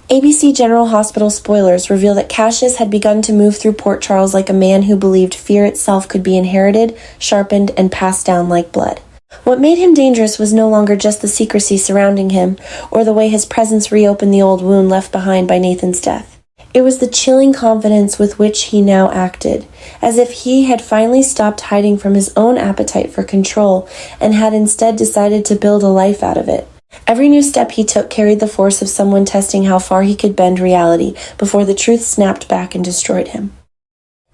ABC General Hospital spoilers reveal that Cassius had begun to move through Port Charles like a man who believed fear itself could be inherited, sharpened, and passed down like blood. What made him dangerous was no longer just the secrecy surrounding him, or the way his presence reopened the old wound left behind by Nathan's death. It was the chilling confidence with which he now acted, as if he had finally stopped hiding from his own appetite for control and had instead decided to build a life out of it. Every new step he took carried the force of someone testing how far he could bend reality before the truth snapped back and destroyed him.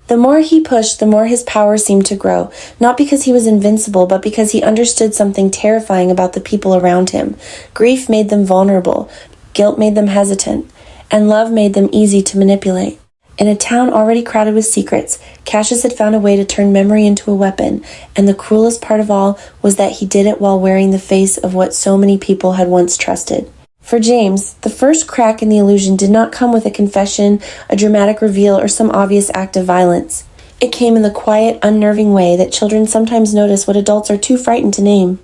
The more he pushed, the more his power seemed to grow, not because he was invincible, but because he understood something terrifying about the people around him. Grief made them vulnerable, guilt made them hesitant, and love made them easy to manipulate. In a town already crowded with secrets, Cassius had found a way to turn memory into a weapon, and the cruelest part of all was that he did it while wearing the face of what so many people had once trusted. For James, the first crack in the illusion did not come with a confession, a dramatic reveal, or some obvious act of violence. It came in the quiet, unnerving way that children sometimes notice what adults are too frightened to name.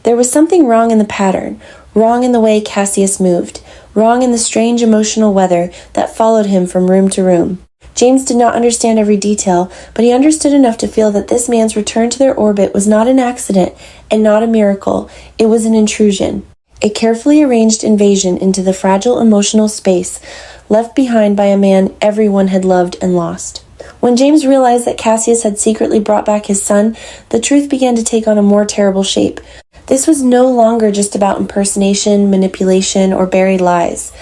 There was something wrong in the pattern, wrong in the way Cassius moved, wrong in the strange emotional weather that followed him from room to room. James did not understand every detail, but he understood enough to feel that this man's return to their orbit was not an accident and not a miracle. It was an intrusion, a carefully arranged invasion into the fragile emotional space left behind by a man everyone had loved and lost. When James realized that Cassius had secretly brought back his son, the truth began to take on a more terrible shape. This was no longer just about impersonation, manipulation, or buried lies.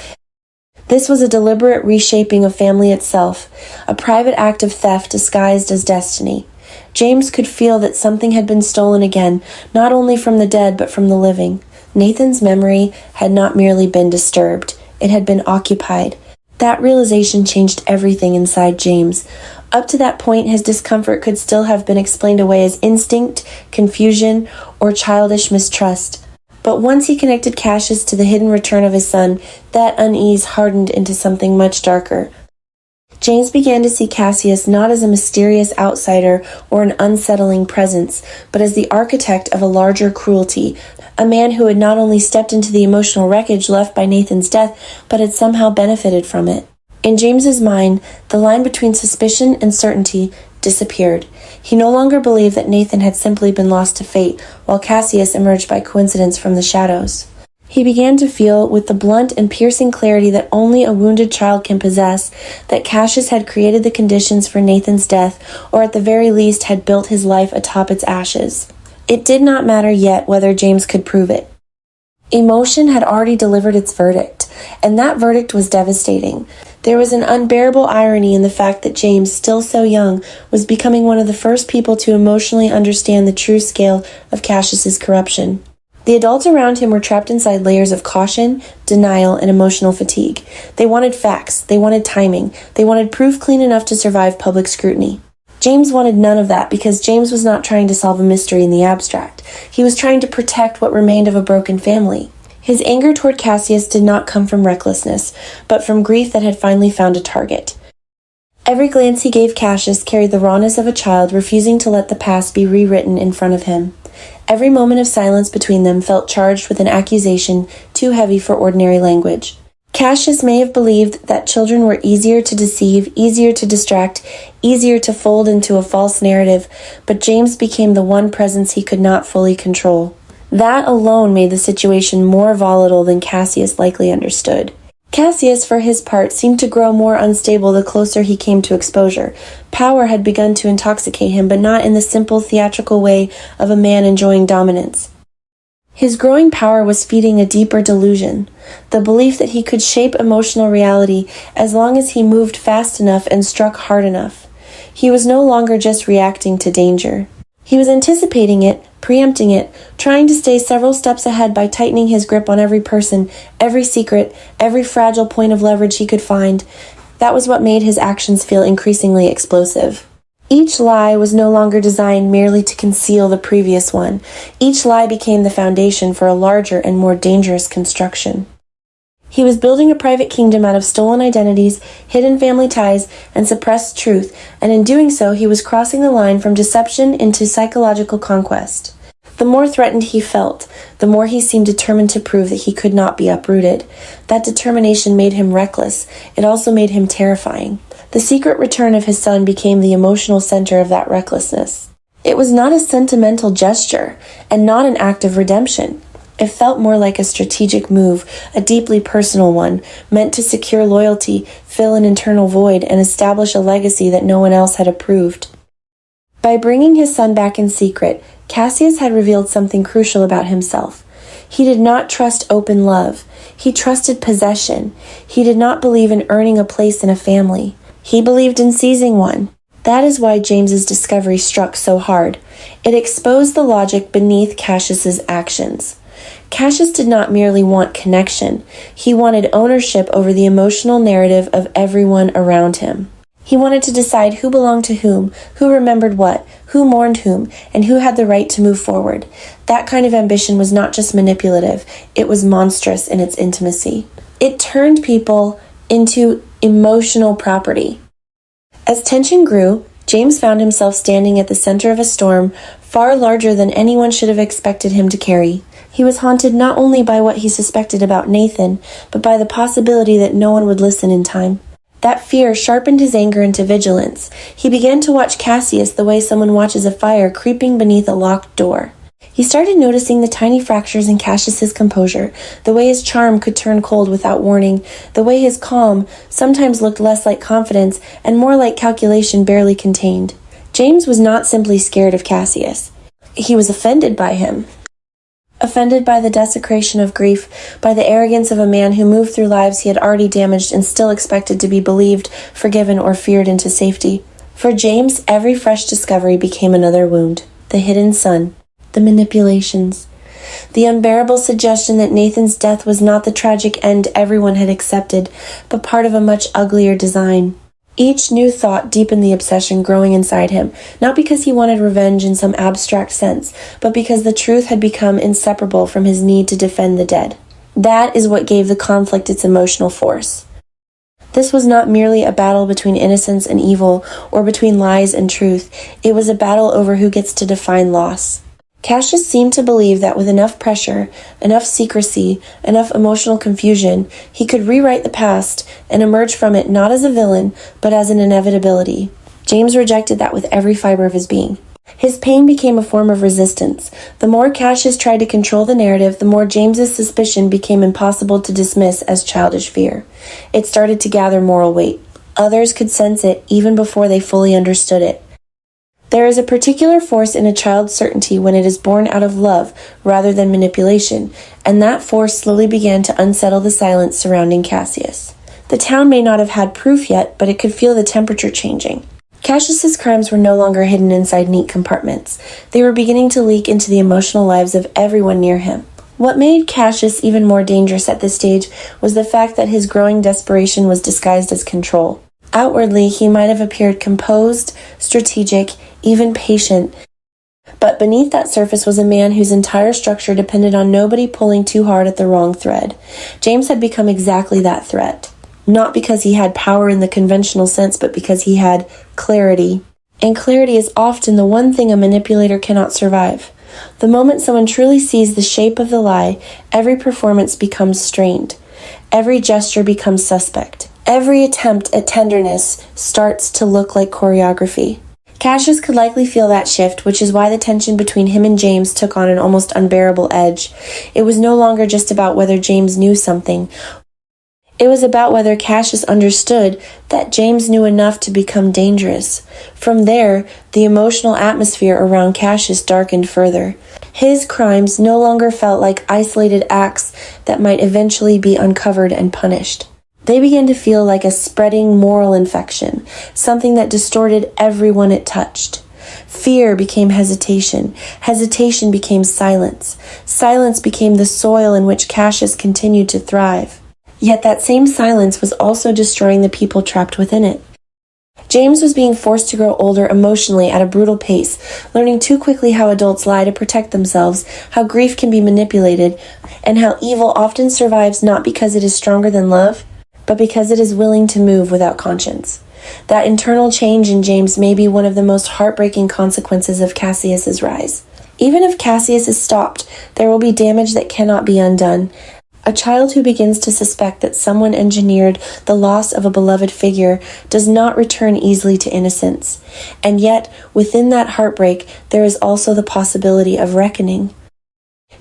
This was a deliberate reshaping of family itself, a private act of theft disguised as destiny. James could feel that something had been stolen again, not only from the dead but from the living. Nathan's memory had not merely been disturbed, it had been occupied. That realization changed everything inside James. Up to that point, his discomfort could still have been explained away as instinct, confusion, or childish mistrust. But once he connected Cassius to the hidden return of his son, that unease hardened into something much darker. James began to see Cassius not as a mysterious outsider or an unsettling presence, but as the architect of a larger cruelty, a man who had not only stepped into the emotional wreckage left by Nathan's death, but had somehow benefited from it. In James's mind, the line between suspicion and certainty disappeared. He no longer believed that Nathan had simply been lost to fate, while Cassius emerged by coincidence from the shadows. He began to feel, with the blunt and piercing clarity that only a wounded child can possess, that Cassius had created the conditions for Nathan's death, or at the very least had built his life atop its ashes. It did not matter yet whether James could prove it. Emotion had already delivered its verdict, and that verdict was devastating. There was an unbearable irony in the fact that James, still so young, was becoming one of the first people to emotionally understand the true scale of Cassius's corruption. The adults around him were trapped inside layers of caution, denial, and emotional fatigue. They wanted facts, they wanted timing, they wanted proof clean enough to survive public scrutiny. James wanted none of that because James was not trying to solve a mystery in the abstract. He was trying to protect what remained of a broken family. His anger toward Cassius did not come from recklessness, but from grief that had finally found a target. Every glance he gave Cassius carried the rawness of a child refusing to let the past be rewritten in front of him. Every moment of silence between them felt charged with an accusation too heavy for ordinary language. Cassius may have believed that children were easier to deceive, easier to distract, easier to fold into a false narrative, but James became the one presence he could not fully control. That alone made the situation more volatile than Cassius likely understood. Cassius, for his part, seemed to grow more unstable the closer he came to exposure. Power had begun to intoxicate him, but not in the simple theatrical way of a man enjoying dominance. His growing power was feeding a deeper delusion, the belief that he could shape emotional reality as long as he moved fast enough and struck hard enough. He was no longer just reacting to danger. He was anticipating it, preempting it, trying to stay several steps ahead by tightening his grip on every person, every secret, every fragile point of leverage he could find. That was what made his actions feel increasingly explosive. Each lie was no longer designed merely to conceal the previous one. Each lie became the foundation for a larger and more dangerous construction. He was building a private kingdom out of stolen identities, hidden family ties, and suppressed truth, and in doing so he was crossing the line from deception into psychological conquest. The more threatened he felt, the more he seemed determined to prove that he could not be uprooted. That determination made him reckless. It also made him terrifying. The secret return of his son became the emotional center of that recklessness. It was not a sentimental gesture, and not an act of redemption. It felt more like a strategic move, a deeply personal one, meant to secure loyalty, fill an internal void, and establish a legacy that no one else had approved. By bringing his son back in secret, Cassius had revealed something crucial about himself. He did not trust open love. He trusted possession. He did not believe in earning a place in a family. He believed in seizing one. That is why James's discovery struck so hard. It exposed the logic beneath Cassius's actions. Cassius did not merely want connection. He wanted ownership over the emotional narrative of everyone around him. He wanted to decide who belonged to whom, who remembered what, who mourned whom, and who had the right to move forward. That kind of ambition was not just manipulative, it was monstrous in its intimacy. It turned people into emotional property. As tension grew, James found himself standing at the center of a storm far larger than anyone should have expected him to carry. He was haunted not only by what he suspected about Nathan, but by the possibility that no one would listen in time. That fear sharpened his anger into vigilance. He began to watch Cassius the way someone watches a fire creeping beneath a locked door. He started noticing the tiny fractures in Cassius's composure, the way his charm could turn cold without warning, the way his calm sometimes looked less like confidence and more like calculation barely contained. James was not simply scared of Cassius. He was offended by him. Offended by the desecration of grief, by the arrogance of a man who moved through lives he had already damaged and still expected to be believed, forgiven, or feared into safety. For James, every fresh discovery became another wound. The hidden son, the manipulations, the unbearable suggestion that Nathan's death was not the tragic end everyone had accepted, but part of a much uglier design. Each new thought deepened the obsession growing inside him, not because he wanted revenge in some abstract sense, but because the truth had become inseparable from his need to defend the dead. That is what gave the conflict its emotional force. This was not merely a battle between innocence and evil, or between lies and truth. It was a battle over who gets to define loss. Cassius seemed to believe that with enough pressure, enough secrecy, enough emotional confusion, he could rewrite the past and emerge from it not as a villain, but as an inevitability. James rejected that with every fiber of his being. His pain became a form of resistance. The more Cassius tried to control the narrative, the more James's suspicion became impossible to dismiss as childish fear. It started to gather moral weight. Others could sense it even before they fully understood it. There is a particular force in a child's certainty when it is born out of love rather than manipulation, and that force slowly began to unsettle the silence surrounding Cassius. The town may not have had proof yet, but it could feel the temperature changing. Cassius's crimes were no longer hidden inside neat compartments. They were beginning to leak into the emotional lives of everyone near him. What made Cassius even more dangerous at this stage was the fact that his growing desperation was disguised as control. Outwardly, he might have appeared composed, strategic, even patient, but beneath that surface was a man whose entire structure depended on nobody pulling too hard at the wrong thread. James had become exactly that threat, not because he had power in the conventional sense, but because he had clarity. And clarity is often the one thing a manipulator cannot survive. The moment someone truly sees the shape of the lie, every performance becomes strained. Every gesture becomes suspect. Every attempt at tenderness starts to look like choreography. Cassius could likely feel that shift, which is why the tension between him and James took on an almost unbearable edge. It was no longer just about whether James knew something. It was about whether Cassius understood that James knew enough to become dangerous. From there, the emotional atmosphere around Cassius darkened further. His crimes no longer felt like isolated acts that might eventually be uncovered and punished. They began to feel like a spreading moral infection, something that distorted everyone it touched. Fear became hesitation. Hesitation became silence. Silence became the soil in which Cassius continued to thrive. Yet that same silence was also destroying the people trapped within it. James was being forced to grow older emotionally at a brutal pace, learning too quickly how adults lie to protect themselves, how grief can be manipulated, and how evil often survives not because it is stronger than love, but because it is willing to move without conscience. That internal change in James may be one of the most heartbreaking consequences of Cassius's rise. Even if Cassius is stopped, there will be damage that cannot be undone. A child who begins to suspect that someone engineered the loss of a beloved figure does not return easily to innocence. And yet, within that heartbreak, there is also the possibility of reckoning.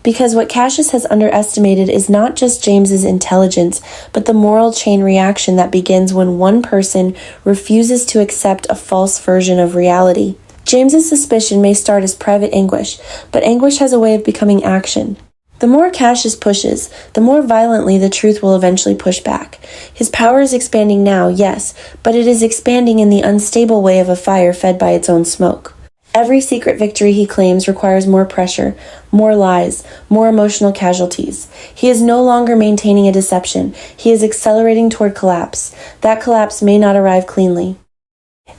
Because what Cassius has underestimated is not just James's intelligence, but the moral chain reaction that begins when one person refuses to accept a false version of reality. James's suspicion may start as private anguish, but anguish has a way of becoming action. The more Cassius pushes, the more violently the truth will eventually push back. His power is expanding now, yes, but it is expanding in the unstable way of a fire fed by its own smoke. Every secret victory he claims requires more pressure, more lies, more emotional casualties. He is no longer maintaining a deception. He is accelerating toward collapse. That collapse may not arrive cleanly.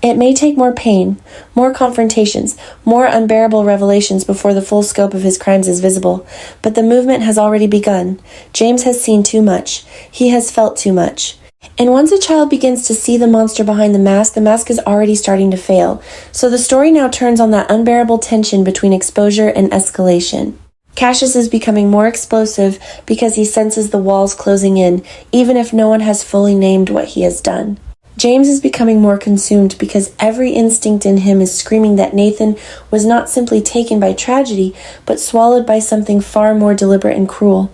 It may take more pain, more confrontations, more unbearable revelations before the full scope of his crimes is visible, but the movement has already begun. James has seen too much. He has felt too much. And once a child begins to see the monster behind the mask is already starting to fail. So the story now turns on that unbearable tension between exposure and escalation. Cassius is becoming more explosive because he senses the walls closing in, even if no one has fully named what he has done. James is becoming more consumed because every instinct in him is screaming that Nathan was not simply taken by tragedy, but swallowed by something far more deliberate and cruel.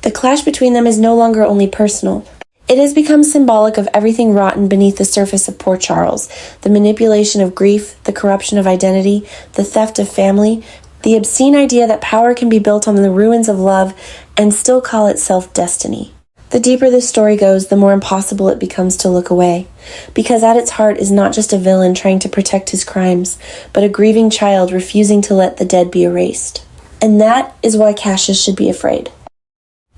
The clash between them is no longer only personal. It has become symbolic of everything rotten beneath the surface of poor Charles, the manipulation of grief, the corruption of identity, the theft of family, the obscene idea that power can be built on the ruins of love and still call itself destiny. The deeper this story goes, the more impossible it becomes to look away, because at its heart is not just a villain trying to protect his crimes, but a grieving child refusing to let the dead be erased. And that is why Cassius should be afraid.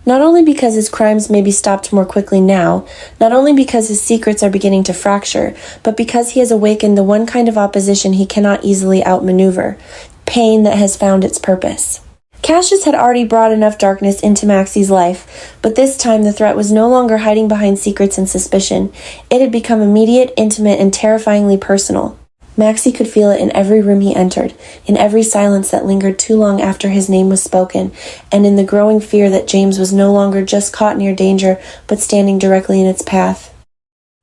Not only because his crimes may be stopped more quickly now, not only because his secrets are beginning to fracture, but because he has awakened the one kind of opposition he cannot easily outmaneuver, pain that has found its purpose. Cassius had already brought enough darkness into Maxi's life, but this time the threat was no longer hiding behind secrets and suspicion. It had become immediate, intimate, and terrifyingly personal. Maxi could feel it in every room he entered, in every silence that lingered too long after his name was spoken, and in the growing fear that James was no longer just caught near danger, but standing directly in its path.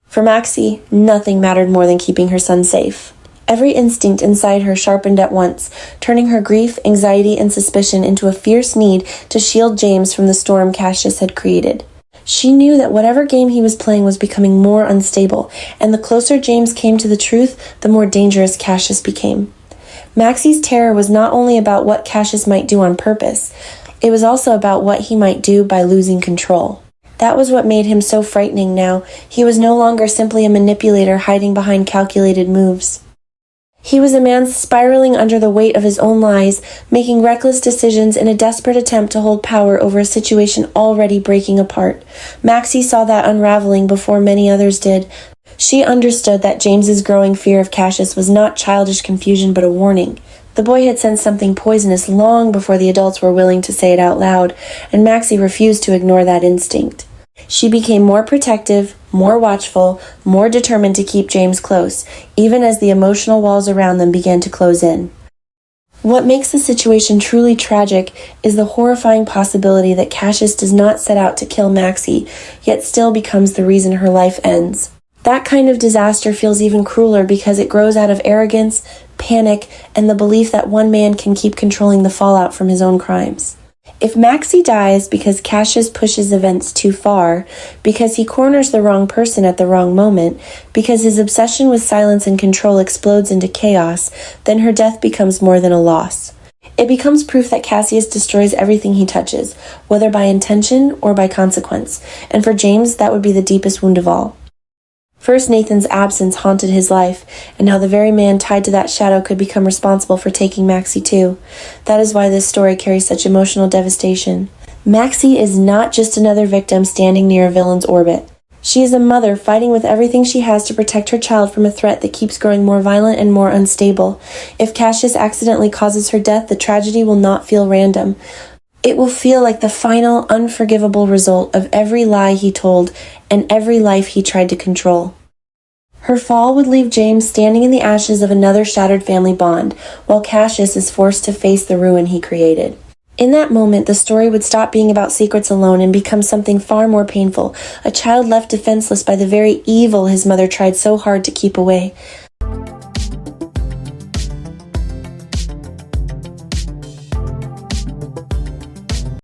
For Maxi, nothing mattered more than keeping her son safe. Every instinct inside her sharpened at once, turning her grief, anxiety, and suspicion into a fierce need to shield James from the storm Cassius had created. She knew that whatever game he was playing was becoming more unstable, and the closer James came to the truth, the more dangerous Cassius became. Maxi's terror was not only about what Cassius might do on purpose, it was also about what he might do by losing control. That was what made him so frightening now. He was no longer simply a manipulator hiding behind calculated moves. He was a man spiraling under the weight of his own lies, making reckless decisions in a desperate attempt to hold power over a situation already breaking apart. Maxi saw that unraveling before many others did. She understood that James's growing fear of Cassius was not childish confusion but a warning. The boy had sensed something poisonous long before the adults were willing to say it out loud, and Maxi refused to ignore that instinct. She became more protective, more watchful, more determined to keep James close, even as the emotional walls around them began to close in. What makes the situation truly tragic is the horrifying possibility that Cassius does not set out to kill Maxi, yet still becomes the reason her life ends. That kind of disaster feels even crueler because it grows out of arrogance, panic, and the belief that one man can keep controlling the fallout from his own crimes. If Maxi dies because Cassius pushes events too far, because he corners the wrong person at the wrong moment, because his obsession with silence and control explodes into chaos, then her death becomes more than a loss. It becomes proof that Cassius destroys everything he touches, whether by intention or by consequence, and for James that would be the deepest wound of all. First, Nathan's absence haunted his life, and now the very man tied to that shadow could become responsible for taking Maxi too. That is why this story carries such emotional devastation. Maxi is not just another victim standing near a villain's orbit. She is a mother fighting with everything she has to protect her child from a threat that keeps growing more violent and more unstable. If Cassius accidentally causes her death, the tragedy will not feel random. It will feel like the final, unforgivable result of every lie he told and every life he tried to control. Her fall would leave James standing in the ashes of another shattered family bond, while Cassius is forced to face the ruin he created. In that moment, the story would stop being about secrets alone and become something far more painful, a child left defenseless by the very evil his mother tried so hard to keep away.